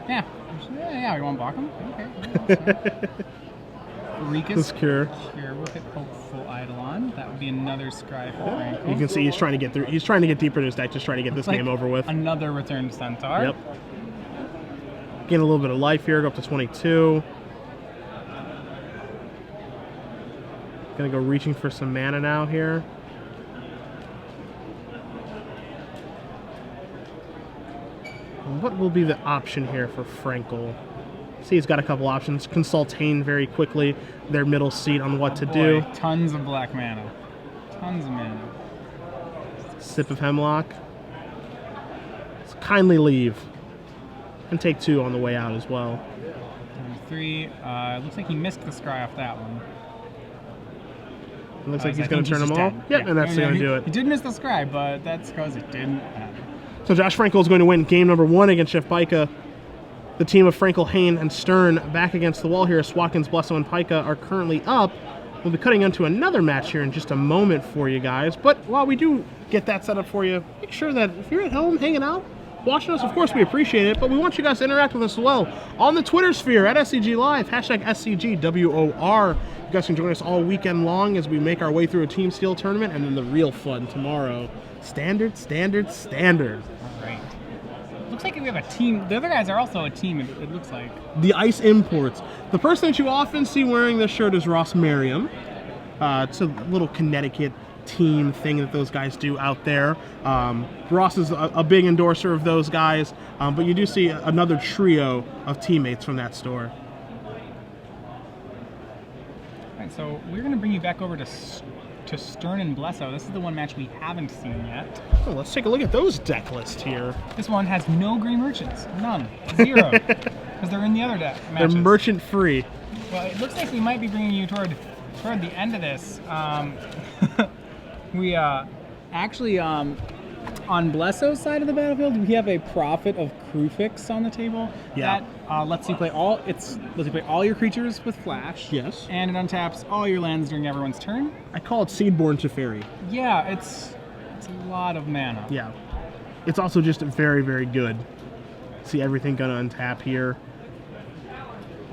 Yeah. Yeah, you want to block him? Okay. Rika's Cure. We'll hit Hopeful Eidolon. That would be another Scry for Frankel. You can see he's trying to get through. He's trying to get deeper in his deck, just trying to get this game over with. Another Returned Centaur. Yep. Gain a little bit of life here, go up to 22. Gonna go reaching for some mana now here. What will be the option here for Frankel? See, he's got a couple options. Consult Hayne very quickly, their middle seat on what to do. Tons of black mana. Tons of mana. Sip of Hemlock. So kindly leave. And take 2 on the way out as well. Number 3. Looks like he missed the scry off that one. It looks like he's going to turn them all. Yep, and that's going to do it. He did miss the scry, but that's because it didn't happen. So Josh Frankel is going to win game number 1 against Chef Pyka. The team of Frankel, Hayne, and Stern back against the wall here. Swatkins, Blesso, and Pyka are currently up. We'll be cutting into another match here in just a moment for you guys. But while we do get that set up for you, make sure that if you're at home hanging out, watching us, of course, we appreciate it. But we want you guys to interact with us as well on the Twitter sphere at SCG Live, hashtag SCGWOR. You guys can join us all weekend long as we make our way through a Team Steel tournament and then the real fun tomorrow. Standard, standard, standard. All right. Looks like we have a team. The other guys are also a team, it looks like. The Ice Imports. The person that you often see wearing this shirt is Ross Merriam. It's a little Connecticut team thing that those guys do out there. Ross is a big endorser of those guys, but you do see another trio of teammates from that store. All right, so we're going to bring you back over to Stern and Blesso. This is the one match we haven't seen yet. Oh, let's take a look at those deck lists here. This one has no green merchants. None. 0. Because they're in the other deck matches. They're merchant free. Well, it looks like we might be bringing you toward the end of this. We actually on Blesso's side of the battlefield, we have a Prophet of Krufix on the table. Yeah. That lets you play all your creatures with flash. Yes. And it untaps all your lands during everyone's turn. I call it Seedborn Teferi. Yeah, it's a lot of mana. Yeah. It's also just very, very good. See everything gonna untap here.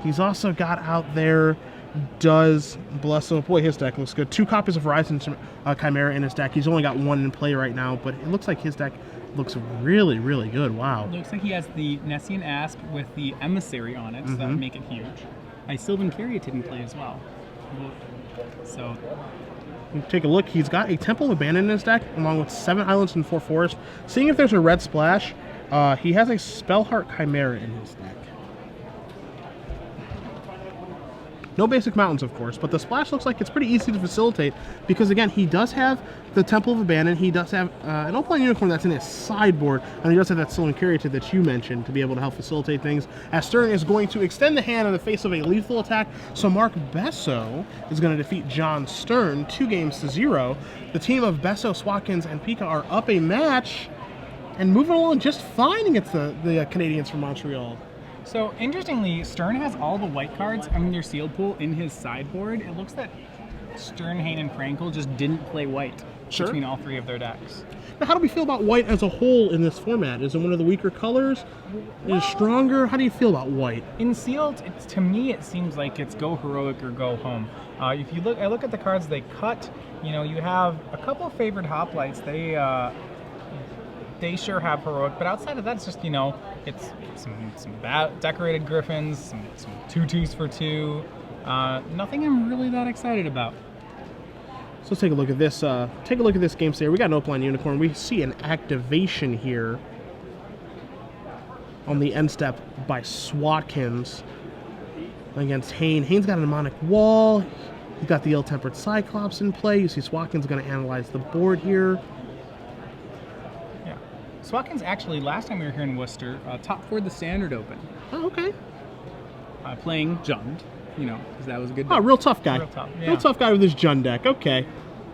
He's also got out there does Blesso. Boy, his deck looks good. 2 copies of Horizon Chimera in his deck. He's only got 1 in play right now, but it looks like his deck looks really, really good. Wow. Looks like he has the Nessian Asp with the Emissary on it, so that would make it huge. Sylvan Caryatid in play as well. So, take a look. He's got a Temple of Abandon in his deck, along with 7 islands and 4 forests. Seeing if there's a red splash, he has a Spellheart Chimera in his deck. No basic mountains, of course, but the splash looks like it's pretty easy to facilitate because, again, he does have the Temple of Abandon. He does have an Opal Unicorn that's in his sideboard, and he does have that Sylvan Caryatid that you mentioned to be able to help facilitate things. As Stern is going to extend the hand in the face of a lethal attack, so Mark Blesso is going to defeat John Stern 2-0. The team of Blesso, Swatkins, and Pyka are up a match and moving along just fine against the Canadians from Montreal. So, interestingly, Stern has all the white cards, their sealed pool, in his sideboard. It looks that Stern, Hayne, and Frankel just didn't play white between all 3 of their decks. Now, how do we feel about white as a whole in this format? Is it one of the weaker colors? Is it stronger? How do you feel about white? In sealed, to me, it seems like it's go heroic or go home. If you look, I look at the cards they cut. You have a couple of favored hoplites. They sure have heroic, but outside of that, it's just it's some decorated griffins, some 2/2s for 2. Nothing I'm really that excited about. So let's take a look at this. Take a look at this game state. We got an Opaline Unicorn. We see an activation here on the end step by Swatkins against Hayne. Hayne's got a Mnemonic Wall. He's got the Ill-Tempered Cyclops in play. You see Swatkins going to analyze the board here. Swatkins actually, last time we were here in Worcester, top 4 the Standard Open. Oh, okay. Playing Jund, because that was a good deck. Oh, real tough guy. Real tough, yeah. Real tough guy with his Jund deck. Okay.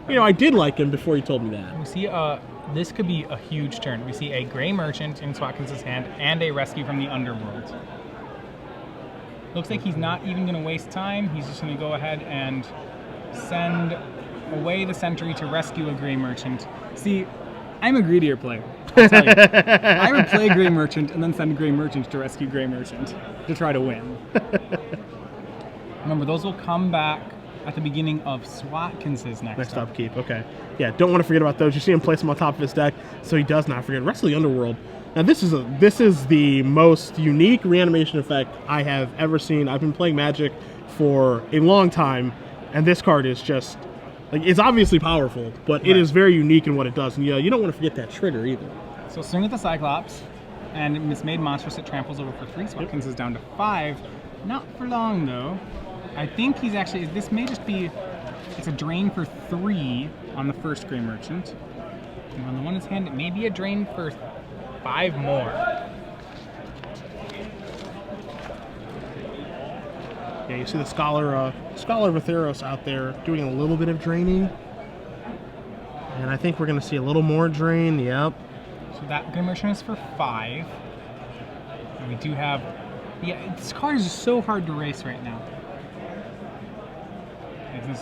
I did like him before you told me that. We see this could be a huge turn. We see a Gray Merchant in Swatkins' hand and a Rescue from the Underworld. Looks like he's not even going to waste time. He's just going to go ahead and send away the Sentry to rescue a Gray Merchant. See, I'm a greedier player. I'll tell you. I would play Grey Merchant and then send Grey Merchant to rescue Grey Merchant to try to win. Remember, those will come back at the beginning of Swatkins' next upkeep. Okay. Yeah, don't want to forget about those. You see him place them on top of his deck, so he does not forget. Rest of the Underworld. Now this is the most unique reanimation effect I have ever seen. I've been playing Magic for a long time, and this card is just like, it's obviously powerful, but it is very unique in what it does. And yeah, you don't want to forget that trigger either. So swing with the Cyclops, and Mismade Monstrous, it tramples over for 3. Swatkins is down to 5. Not for long though. I think he's actually, this may just be, it's a drain for 3 on the first Grey Merchant. And on the one in his hand, it may be a drain for 5 more. Yeah, you see the Scholar of Etheros out there doing a little bit of draining. And I think we're going to see a little more drain, yep. So that Grey Merchant is for 5. And we do have, yeah, this card is just so hard to race right now.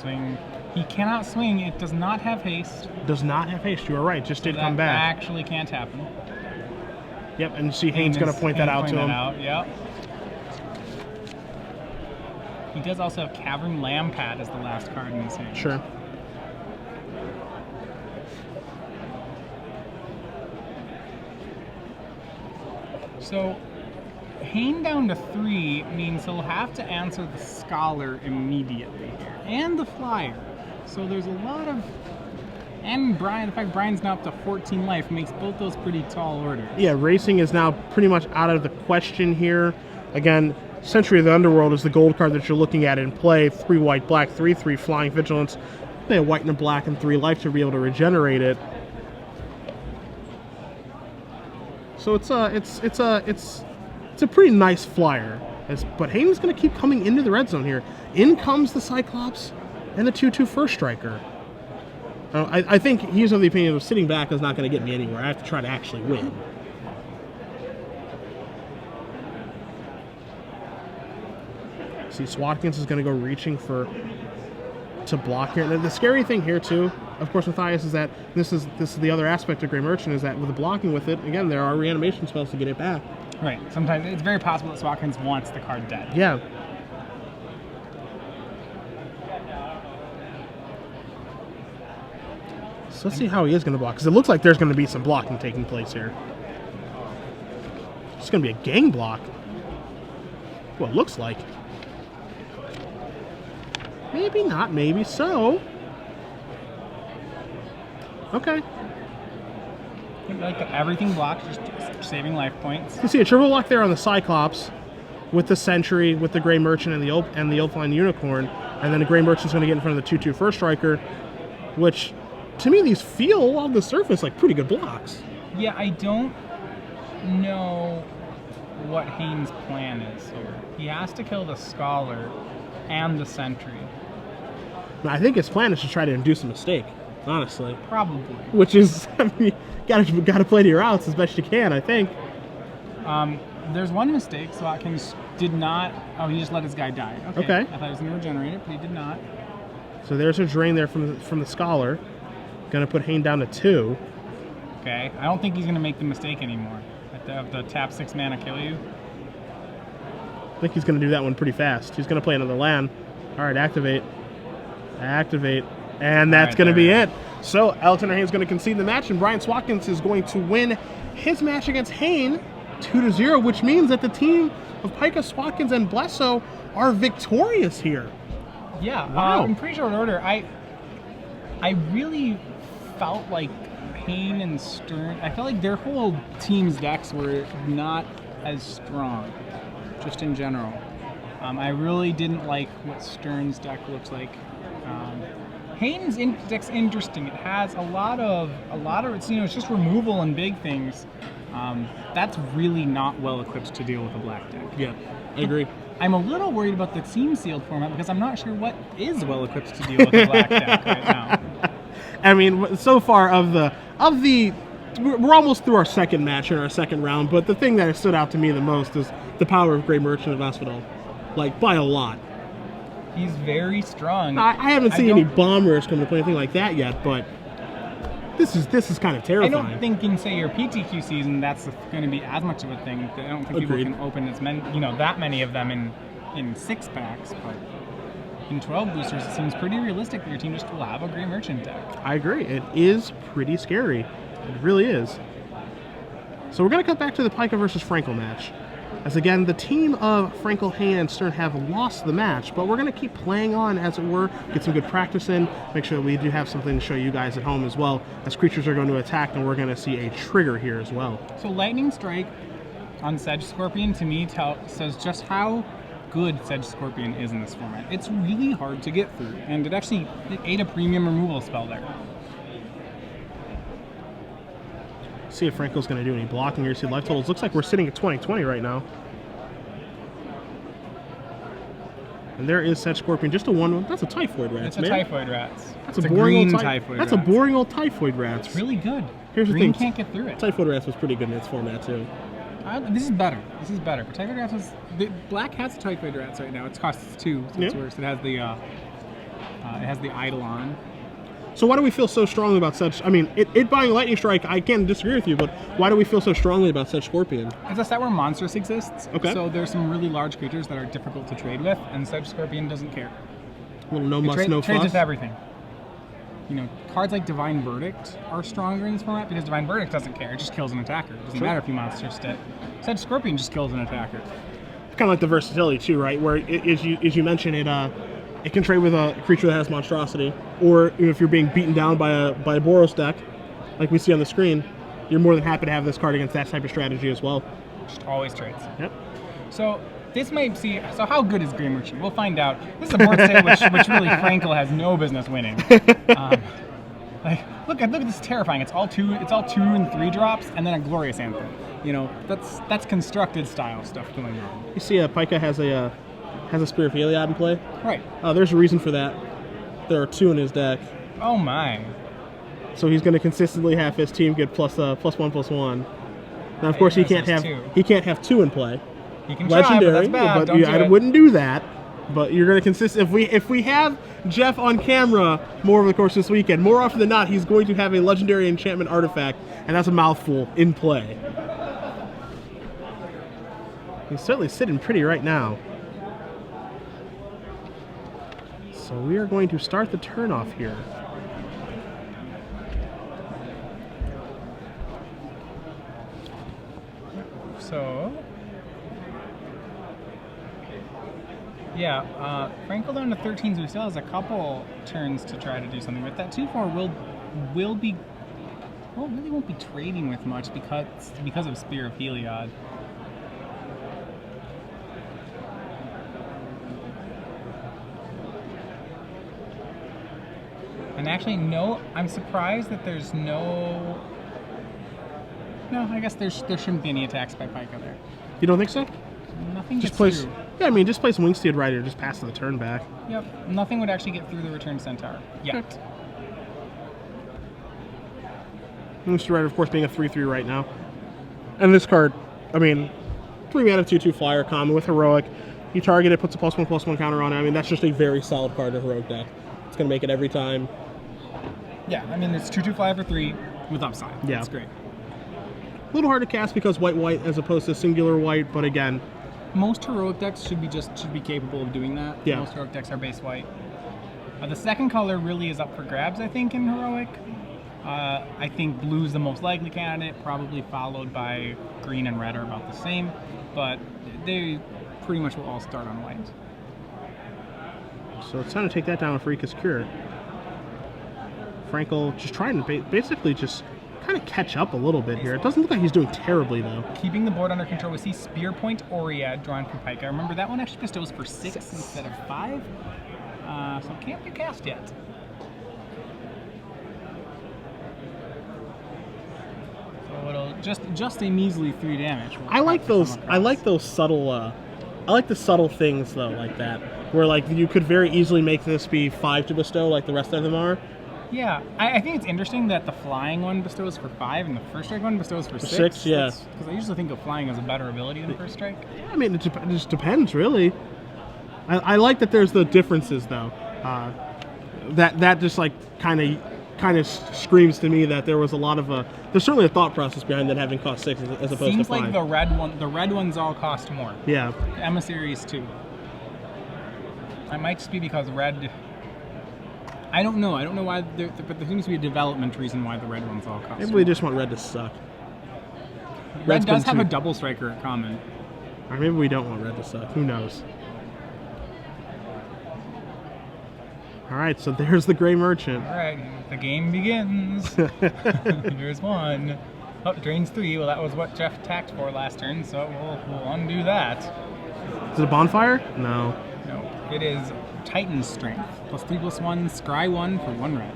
Swing. He cannot swing. It does not have haste. Does not have haste. You are right. Just did come back. That actually can't happen. Yep, and you see Hayne's going to point that out to him. Yep. He does also have Cavern Lampad as the last card in his hand. Sure. So, Hayne down to 3 means he'll have to answer the Scholar immediately here, and the Flyer. So there's a lot of, and Brian. In fact, Brian's now up to 14 life, makes both those pretty tall orders. Yeah, racing is now pretty much out of the question here. Again, Century of the Underworld is the gold card that you're looking at in play. 3 white, black, 3/3 flying vigilance. They have white and a black and 3 life to be able to regenerate it. So it's a pretty nice flyer, but Hayne's going to keep coming into the red zone here. In comes the Cyclops and the 2/2 first striker. I think he's of the opinion of sitting back is not going to get me anywhere. I have to try to actually win. See, Swatkins is going to go reaching to block here. And the scary thing here too, of course, Matthias, is that this is the other aspect of Grey Merchant, is that with the blocking with it, again, there are reanimation spells to get it back. Right. Sometimes it's very possible that Swatkins wants the card dead. Yeah. So let's see how he is going to block, because it looks like there's going to be some blocking taking place here. It's going to be a gang block. Well, it looks like. Maybe not, maybe so. Okay. Like everything blocked, just saving life points. You see a triple block there on the Cyclops, with the Sentry, with the Grey Merchant and the Opaline Unicorn, and then the Grey Merchant's going to get in front of the 2/2 first striker, which, to me, these feel on the surface like pretty good blocks. Yeah, I don't know what Hayne's plan is here. He has to kill the Scholar and the Sentry. I think his plan is to try to induce a mistake, honestly. Probably. Which is, I mean, you gotta play to your outs as best you can, I think. There's one mistake. Swatkins did not. Oh, he just let his guy die. Okay. I thought he was going to regenerate it, but he did not. So there's a drain there from the Scholar. Gonna put Hayne down to 2. Okay. I don't think he's going to make the mistake anymore. At the tap 6 mana kill you. I think he's gonna do that one pretty fast. He's gonna play another land. All right, activate. Activate. And that's going to be it. So Elton Hayne is going to concede the match, and Brian Swatkins is going to win his match against Hayne 2-0, which means that the team of Pyka, Swatkins, and Blesso are victorious here. Yeah, wow. In pretty short order. I really felt like Hayne and Stern, I felt like their whole team's decks were not as strong, just in general. I really didn't like what Stern's deck looks like. Hayne's deck's interesting. It has a lot of it's, it's just removal and big things. That's really not well equipped to deal with a black deck. Yeah, I agree. I'm a little worried about the team sealed format because I'm not sure what is well equipped to deal with a black deck right now. I mean, so far we're almost through our second match in our second round, but the thing that stood out to me the most is the power of Grey Merchant of Asphodel, like by a lot. He's very strong. I haven't seen any bombers come to play anything like that yet, but This is kind of I terrifying. don't think in, say, your PTQ season, that's going to be as much of a thing. I don't think Agreed. people can open as many, that many of them in 6 packs, but in 12 boosters, it seems pretty realistic that your team just will have a Grey Merchant deck. I agree. It is pretty scary. It really is. So we're going to cut back to the Pyka versus Frankel match. As again, the team of Frankel, Hayne, and Stern have lost the match, but we're going to keep playing on, as it were, get some good practice in, make sure that we do have something to show you guys at home as well, as creatures are going to attack, and we're going to see a trigger here as well. So Lightning Strike on Sedge Scorpion, to me, says just how good Sedge Scorpion is in this format. It's really hard to get through, and it ate a premium removal spell there. See if Frankel's going to do any blocking here. See life totals. Looks like we're sitting at 20-20 right now. And there is Sedge Scorpion. Just a 1-1. That's a Typhoid Rats, It's a Typhoid Rats. That's it's a boring green old Typhoid That's Rats. a boring old Typhoid Rats. It's really good. Here's Green the thing. can't get through it. Typhoid Rats was pretty good in its format too. This is better. This is better. But Typhoid Rats is... Black has a Typhoid Rats right now. It costs 2, so it's worse. It has the Eidolon. So why do we feel so strongly about Sedge? I mean, it buying Lightning Strike, I can't disagree with you, but why do we feel so strongly about Sedge Scorpion? It's a set where Monstrous exists. Okay. So there's some really large creatures that are difficult to trade with, and Sedge Scorpion doesn't care. Well, no muss, Trades no with fuss. everything. Cards like Divine Verdict are stronger in this format because Divine Verdict doesn't care. It just kills an attacker. It doesn't matter if you monster stick. Sedge Scorpion just kills an attacker. Kind of like the versatility too, right? Where as you mentioned, it can trade with a creature that has monstrosity, or if you're being beaten down by a Boros deck, like we see on the screen, you're more than happy to have this card against that type of strategy as well. Just always trades. Yep. So this might see. So how good is Grey Merchant? We'll find out. This is a board state which really Frankel has no business winning. Look at this, terrifying. It's all 2 and 3 drops, and then a Glorious Anthem. That's constructed style stuff going on. You see, Pyka has a Spear of Heliod in play. Right. There's a reason for that. There are 2 in his deck, Oh my. so he's going to consistently have his team get +1/+1. Now, of course, he can't have 2 in play. You can Legendary, try, but that's bad. Don't do I it. wouldn't do that. But you're going to if we have Jeff on camera more over the course of this weekend, more often than not, he's going to have a legendary enchantment artifact, and that's a mouthful in play. He's certainly sitting pretty right now. So we are going to start the turn off here. So, yeah, Frankel down to 13, so he still has a couple turns to try to do something. But that 2/4 will be, well, really won't be trading with much because of Spear of Heliod. And actually, no, I'm surprised that there's no. No, I guess there shouldn't be any attacks by Pyka there. You don't think so? Nothing Just gets place. through. Yeah, I mean, just place Wingsteed Rider, just pass the turn back. Yep, nothing would actually get through the Return Centaur yet. Wingsteed Rider, of course, being a 3/3 right now. And this card, I mean, 3 mana 2/2 flyer, common with Heroic. You target it, puts a +1/+1 counter on it. I mean, that's just a very solid card in Heroic deck. It's going to make it every time. Yeah, I mean, it's 2/2 flyer for 3 with upside. Yeah. That's great. A little hard to cast because white as opposed to singular white, but again, Most Heroic decks should be capable of doing that. Yeah. Most Heroic decks are base white. The second color really is up for grabs, I think, in Heroic. I think blue's the most likely candidate, probably followed by green and red are about the same, but they pretty much will all start on white. so it's time to take that down with Rika's Cure. Frankel just trying to basically just kind of catch up a little bit here. It doesn't look like he's doing terribly, though. Keeping the board under control, we see Spear Point Oread drawn from Pyka. Remember, that one actually bestows for 6 instead of 5, so it can't be cast yet. So it'll just a measly 3 damage. I like those. I like those subtle. I like the subtle things though, like that, where like you could very easily make this be 5 to bestow, like the rest of them are. Yeah, I think it's interesting that the flying one bestows for 5 and the first strike one bestows for 6. 6, yeah. Because I usually think of flying as a better ability than first strike. I mean, it just depends, really. I like that there's the differences though. That just like kind of kind of screams to me that there was a lot of there's certainly a thought process behind that having cost 6 as opposed Seems to 5. like the red ones all cost more. Yeah. The emissaries too. It might just be because red. I don't know. I don't know why, but there seems to be a development reason why the red ones all cost Maybe more. we just want red to suck. Red does been have a too- double striker at common. Or maybe we don't want red to suck. Who knows? All right, so there's the Gray Merchant. All right, the game begins. There's one. Oh, drains 3. Well, that was what Jeff attacked for last turn, so we'll undo that. Is it a bonfire? No. No, it is Titan's Strength. +3/+1, scry 1 for 1 red.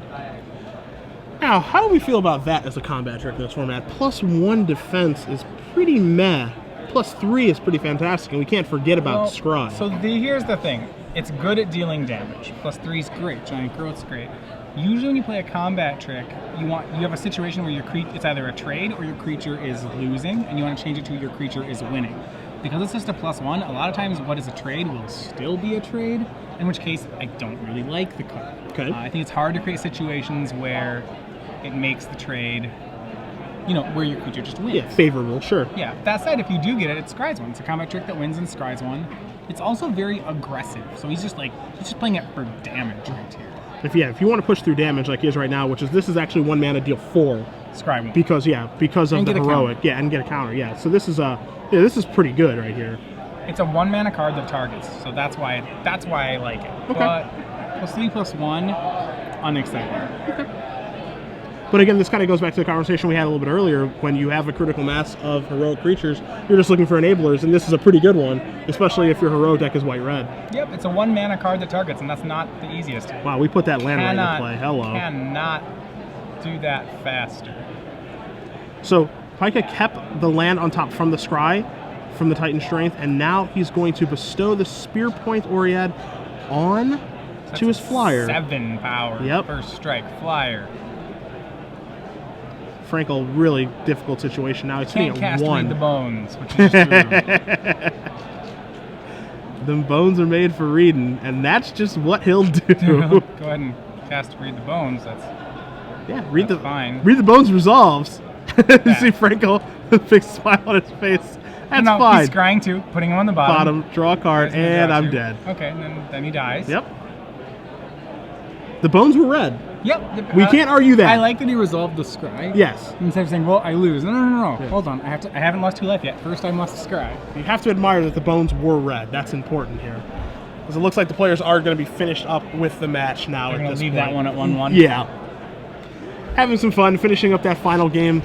Now, how do we feel about that as a combat trick in this format? +1 defense is pretty meh. +3 is pretty fantastic, and we can't forget about Scry. So here's the thing. It's good at dealing damage. +3 is great. Giant Growth's great. Usually when you play a combat trick, you have a situation where it's either a trade or your creature is losing, and you want to change it to your creature is winning. Because it's just a +1, a lot of times what is a trade will still be a trade, in which case I don't really like the card. Okay. I think it's hard to create situations where it makes the trade, where your creature just wins. Yeah, favorable, sure. Yeah, that said, if you do get it, it scries 1. It's a combat trick that wins and scries 1. It's also very aggressive, so he's just playing it for damage right here. If you want to push through damage like he is right now, this is actually 1 mana deal 4. Scry 1. Because of And the get a heroic. counter. Yeah, and get a counter. Yeah, so this is pretty good right here. It's a 1 mana card that targets, so that's why I like it. Okay. But +3/+1, unexciting. But again, this kind of goes back to the conversation we had a little bit earlier. When you have a critical mass of heroic creatures, you're just looking for enablers, and this is a pretty good one, especially if your heroic deck is white-red. Yep, it's a 1 mana card that targets, and that's not the easiest. Wow, we put that land right into play. Hello. Cannot do that faster. So Pyka kept the land on top from the Scry, from the Titan Strength, and now he's going to bestow the Spear Point Oread on to his flyer. 7 power. Yep. First strike, flyer. Frankel, really difficult situation now. He's Can't hitting cast at 1. Read the Bones, which is true. Them bones are made for reading, and that's just what he'll do. Go ahead and cast Read the Bones. That's fine. Read the Bones resolves. You see Frankel, the big smile on his face. That's fine. He's scrying 2, putting him on the bottom. Draw a card, There's gonna and draw I'm 2. dead. Okay, and then he dies. Yep. The bones were red. Yep. We can't argue that. I like that he resolved the scry. Yes. Instead of saying, "Well, I lose." No. Yeah. Hold on. I haven't lost 2 life yet. First time lost the scry. You have to admire that the bones were red. That's important here. Because it looks like the players are going to be finished up with the match now We're at gonna this leave point. that one at 1-1. Yeah. Having some fun, finishing up that final game.